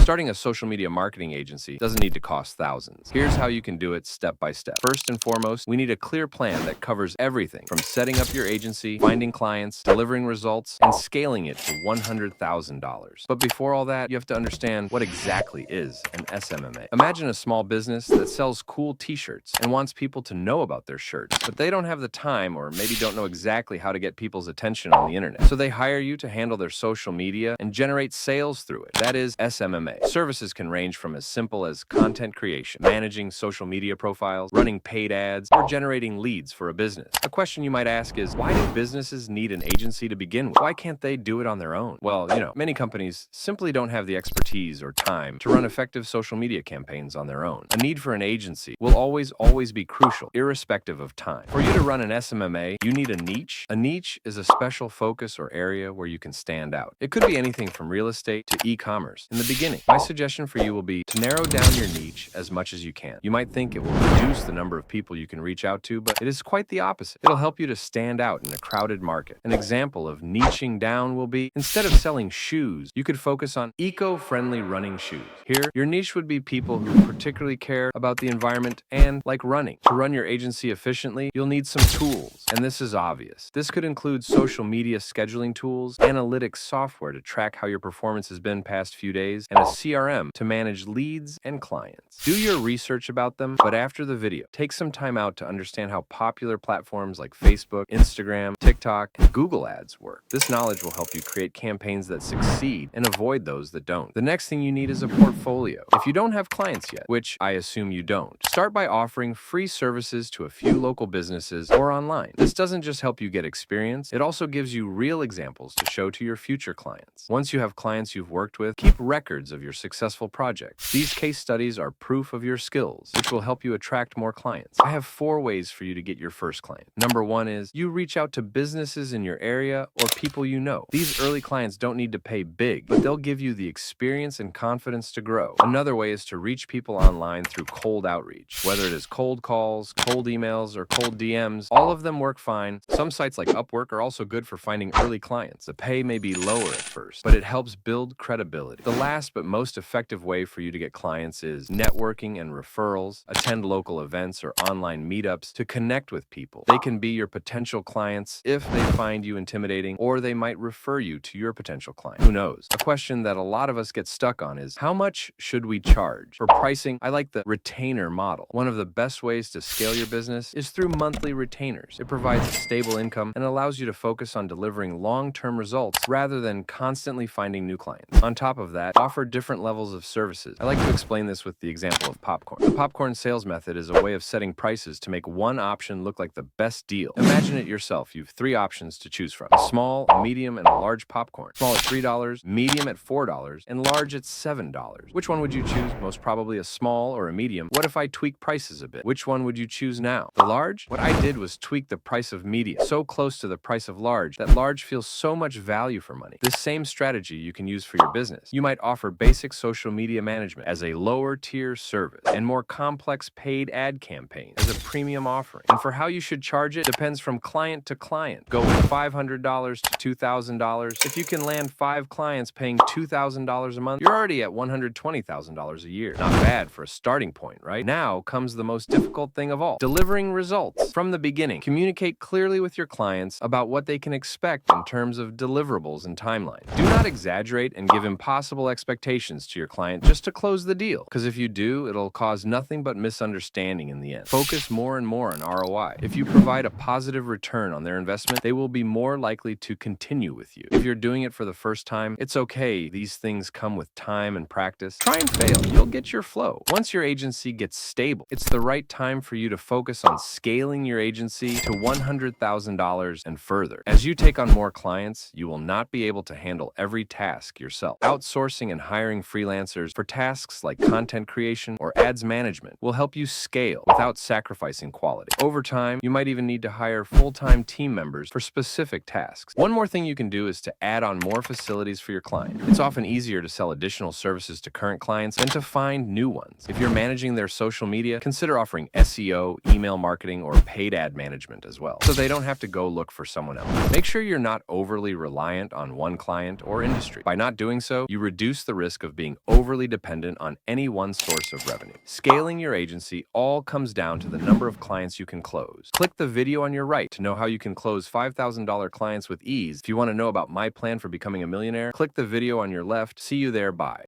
Starting a social media marketing agency doesn't need to cost thousands. Here's how you can do it step by step. First and foremost, we need a clear plan that covers everything from setting up your agency, finding clients, delivering results, and scaling it to $100,000. But before all that, you have to understand what exactly is an SMMA. Imagine a small business that sells cool t-shirts and wants people to know about their shirts, but they don't have the time or maybe don't know exactly how to get people's attention on the internet. So they hire you to handle their social media and generate sales through it. That is SMMA. Services can range from as simple as content creation, managing social media profiles, running paid ads, or generating leads for a business. A question you might ask is, why do businesses need an agency to begin with? Why can't they do it on their own? Well, many companies simply don't have the expertise or time to run effective social media campaigns on their own. A need for an agency will always be crucial, irrespective of time. For you to run an SMMA, you need a niche. A niche is a special focus or area where you can stand out. It could be anything from real estate to e-commerce. In the beginning, my suggestion for you will be to narrow down your niche as much as you can. You might think it will reduce the number of people you can reach out to, but it is quite the opposite. It'll help you to stand out in a crowded market. An example of niching down will be, instead of selling shoes, you could focus on eco-friendly running shoes. Here, your niche would be people who particularly care about the environment and like running. To run your agency efficiently, you'll need some tools, and this is obvious. This could include social media scheduling tools, analytics software to track how your performance has been past few days, and a CRM to manage leads and clients. Do your research about them, but after the video, take some time out to understand how popular platforms like Facebook, Instagram, TikTok, and Google Ads work. This knowledge will help you create campaigns that succeed and avoid those that don't. The next thing you need is a portfolio. If you don't have clients yet, which I assume you don't, start by offering free services to a few local businesses or online. This doesn't just help you get experience, it also gives you real examples to show to your future clients. Once you have clients you've worked with, keep records of your successful projects. These case studies are proof of your skills, which will help you attract more clients. I have 4 ways for you to get your first client. Number 1 is you reach out to businesses in your area or people you know. These early clients don't need to pay big, but they'll give you the experience and confidence to grow. Another way is to reach people online through cold outreach. Whether it is cold calls, cold emails, or cold DMs, all of them work fine. Some sites like Upwork are also good for finding early clients. The pay may be lower at first, but it helps build credibility. The last but most effective way for you to get clients is networking and referrals. Attend local events or online meetups to connect with people. They can be your potential clients if they find you intimidating, or they might refer you to your potential client. Who knows? A question that a lot of us get stuck on is, how much should we charge? For pricing, I like the retainer model. One of the best ways to scale your business is through monthly retainers. It provides a stable income and allows you to focus on delivering long-term results rather than constantly finding new clients. On top of that, offer different levels of services. I like to explain this with the example of popcorn. The popcorn sales method is a way of setting prices to make one option look like the best deal. Imagine it yourself. You have 3 options to choose from: a small, a medium, and a large popcorn. Small at $3, medium at $4, and large at $7. Which one would you choose? Most probably a small or a medium. What if I tweak prices a bit? Which one would you choose now? The large? What I did was tweak the price of medium so close to the price of large that large feels so much value for money. This same strategy you can use for your business. You might offer basic social media management as a lower tier service and more complex paid ad campaigns as a premium offering. And for how you should charge it depends from client to client. Go with $500 to $2,000. If you can land 5 clients paying $2,000 a month, you're already at $120,000 a year. Not bad for a starting point, right? Now comes the most difficult thing of all: delivering results. From the beginning, communicate clearly with your clients about what they can expect in terms of deliverables and timelines. Do not exaggerate and give impossible expectations to your client just to close the deal, because if you do, it'll cause nothing but misunderstanding in the end. Focus more and more on ROI. If you provide a positive return on their investment, they will be more likely to continue with you. If you're doing it for the first time, it's okay. These things come with time and practice. Try and fail. You'll get your flow. Once your agency gets stable, it's the right time for you to focus on scaling your agency to $100,000 and further. As you take on more clients, you will not be able to handle every task yourself. Outsourcing and hiring freelancers for tasks like content creation or ads management will help you scale without sacrificing quality. Over time, you might even need to hire full-time team members for specific tasks. One more thing you can do is to add on more facilities for your client. It's often easier to sell additional services to current clients than to find new ones. If you're managing their social media, consider offering SEO, email marketing, or paid ad management as well, so they don't have to go look for someone else. Make sure you're not overly reliant on one client or industry. By not doing so, you reduce the risk risk of being overly dependent on any one source of revenue. Scaling your agency all comes down to the number of clients you can close. Click the video on your right to know how you can close $5,000 clients with ease. If you want to know about my plan for becoming a millionaire, click the video on your left. See you there. Bye.